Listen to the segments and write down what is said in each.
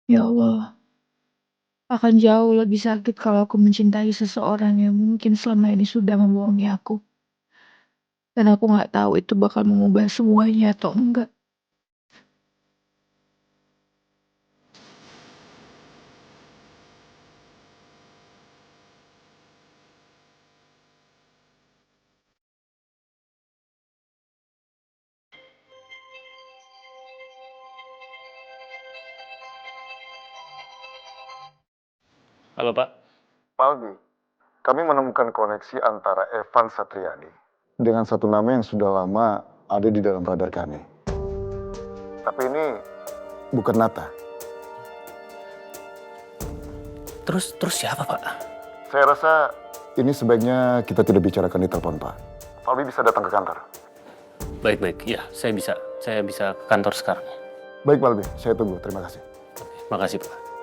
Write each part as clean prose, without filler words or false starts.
Ya Allah, akan jauh lebih sakit kalau aku mencintai seseorang yang mungkin selama ini sudah membohongi aku. Dan aku nggak tahu itu bakal mengubah semuanya atau enggak. Halo Pak. Paldi, kami menemukan koneksi antara Evan Satriani dengan satu nama yang sudah lama ada di dalam radar kami. Tapi ini bukan Nata. Terus siapa Pak? Saya rasa ini sebaiknya kita tidak bicarakan di telepon, Pak. Paldi bisa datang ke kantor. Baik, ya saya bisa. Saya bisa ke kantor sekarang. Baik, Paldi, saya tunggu. Terima kasih. Makasih Pak.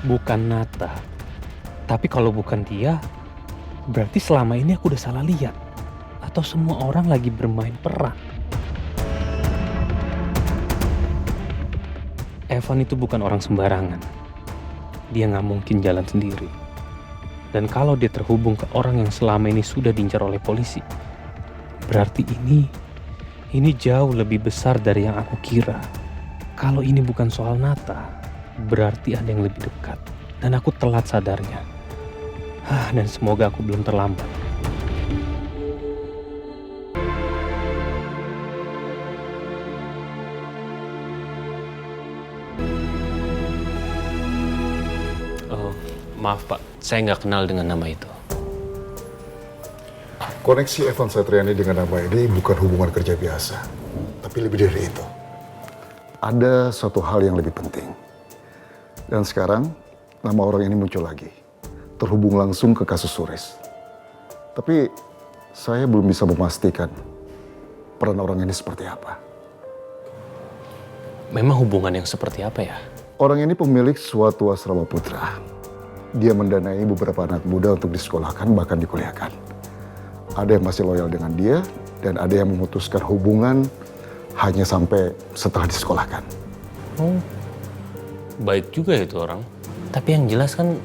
Bukan Nata. Tapi kalau bukan dia, berarti selama ini aku udah salah lihat. Atau semua orang lagi bermain peran. Evan itu bukan orang sembarangan. Dia nggak mungkin jalan sendiri. Dan kalau dia terhubung ke orang yang selama ini sudah diincar oleh polisi, berarti ini jauh lebih besar dari yang aku kira. Kalau ini bukan soal Nata, berarti ada yang lebih dekat. Dan aku telat sadarnya. Dan semoga aku belum terlambat. Oh, maaf Pak, saya nggak kenal dengan nama itu. Koneksi Evan Satriani dengan nama ini bukan hubungan kerja biasa, tapi lebih dari itu. Ada suatu hal yang lebih penting. Dan sekarang, nama orang ini muncul lagi. Terhubung langsung ke kasus Suris. Tapi, saya belum bisa memastikan peran orang ini seperti apa. Memang hubungan yang seperti apa ya? Orang ini pemilik suatu asrama putra. Dia mendanai beberapa anak muda untuk disekolahkan, bahkan dikuliahkan. Ada yang masih loyal dengan dia, dan ada yang memutuskan hubungan hanya sampai setelah disekolahkan. Oh, baik juga itu orang. Tapi yang jelas kan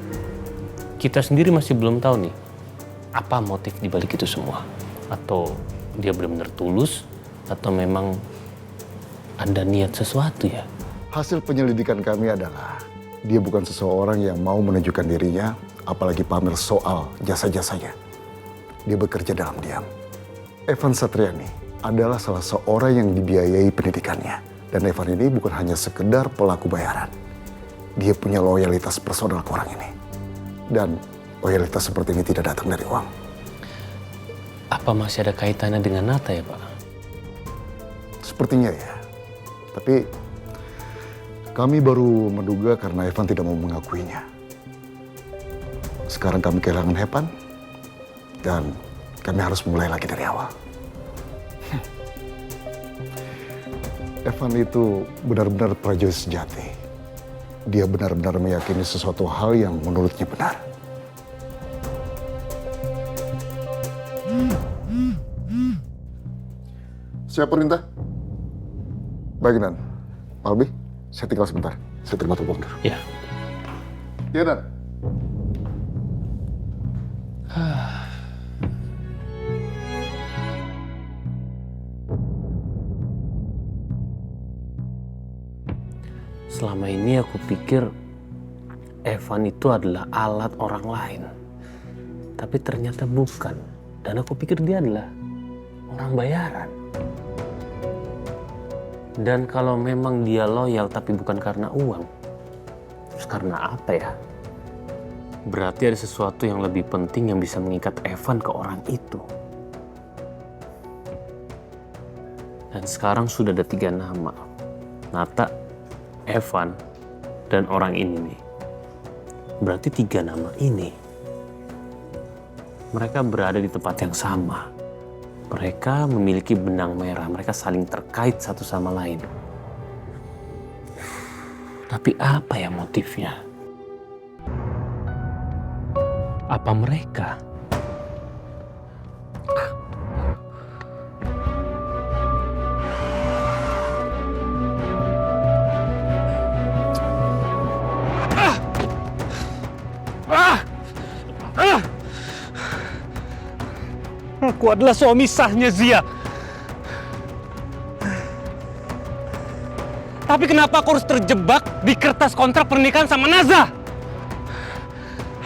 kita sendiri masih belum tahu nih apa motif dibalik itu semua. Atau dia benar-benar tulus atau memang ada niat sesuatu ya. Hasil penyelidikan kami adalah dia bukan seseorang yang mau menunjukkan dirinya, apalagi pamer soal jasa-jasanya. Dia bekerja dalam diam. Evan Satriani adalah salah seorang yang dibiayai pendidikannya. Dan Evan ini bukan hanya sekedar pelaku bayaran. Dia punya loyalitas personal ke orang ini. Dan loyalitas seperti ini tidak datang dari uang. Apa masih ada kaitannya dengan Nata ya Pak? Sepertinya ya. Tapi kami baru menduga karena Evan tidak mau mengakuinya. Sekarang kami kehilangan Evan. Dan kami harus mulai lagi dari awal. Evan itu benar-benar prajurit sejati. Dia benar-benar meyakini sesuatu hal yang menurutnya benar. Siap perintah? Baik, Nan. Albi, saya tinggal sebentar. Saya terima telepon dulu. Ya. Iya, Nan. Selama ini aku pikir Evan itu adalah alat orang lain. Tapi ternyata bukan. Dan aku pikir dia adalah orang bayaran. Dan kalau memang dia loyal tapi bukan karena uang, terus karena apa ya? Berarti ada sesuatu yang lebih penting yang bisa mengikat Evan ke orang itu. Dan sekarang sudah ada 3 nama. Nata, Evan, dan orang ini nih. Berarti 3 nama ini Mereka berada di tempat yang sama. Mereka memiliki benang merah, mereka saling terkait satu sama lain. Tapi apa ya motifnya? Apa mereka? Aku adalah suami sahnya Zia. Tapi kenapa aku harus terjebak di kertas kontrak pernikahan sama Naza?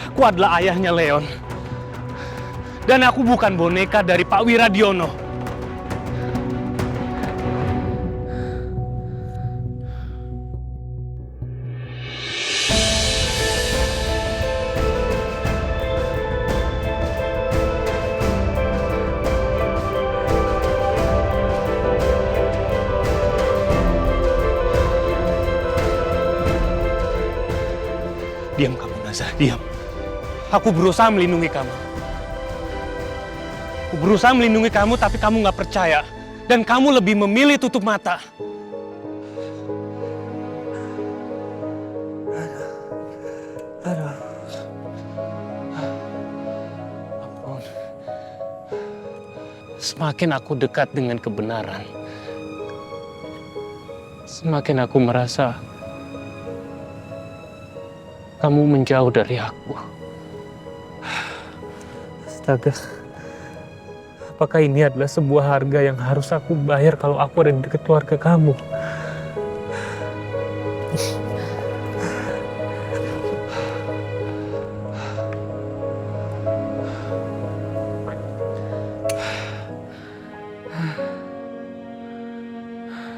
Aku adalah ayahnya Leon. Dan aku bukan boneka dari Pak Wiradiono. Diam kamu, Naza, diam. Aku berusaha melindungi kamu. Aku berusaha melindungi kamu, tapi kamu gak percaya. Dan kamu lebih memilih tutup mata. Ampun. Semakin aku dekat dengan kebenaran, semakin aku merasa kamu menjauh dari aku. Astaga. Apakah ini adalah sebuah harga yang harus aku bayar kalau aku ada di dekat keluarga kamu?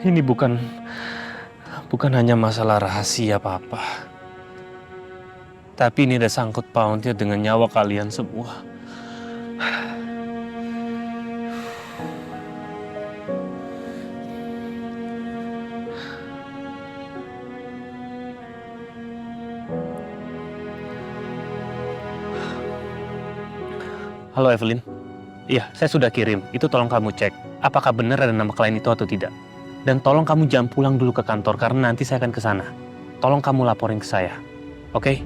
Ini bukan hanya masalah rahasia, Papa. Tapi ini ada sangkut pautnya dengan nyawa kalian semua. Halo Evelyn. Iya, saya sudah kirim. Itu tolong kamu cek. Apakah benar ada nama klien itu atau tidak. Dan tolong kamu jangan pulang dulu ke kantor karena nanti saya akan ke sana. Tolong kamu laporin ke saya. Oke?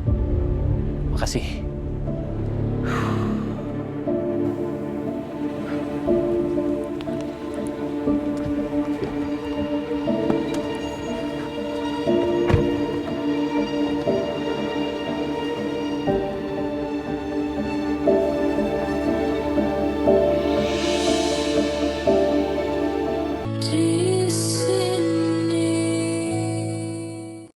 Makasih.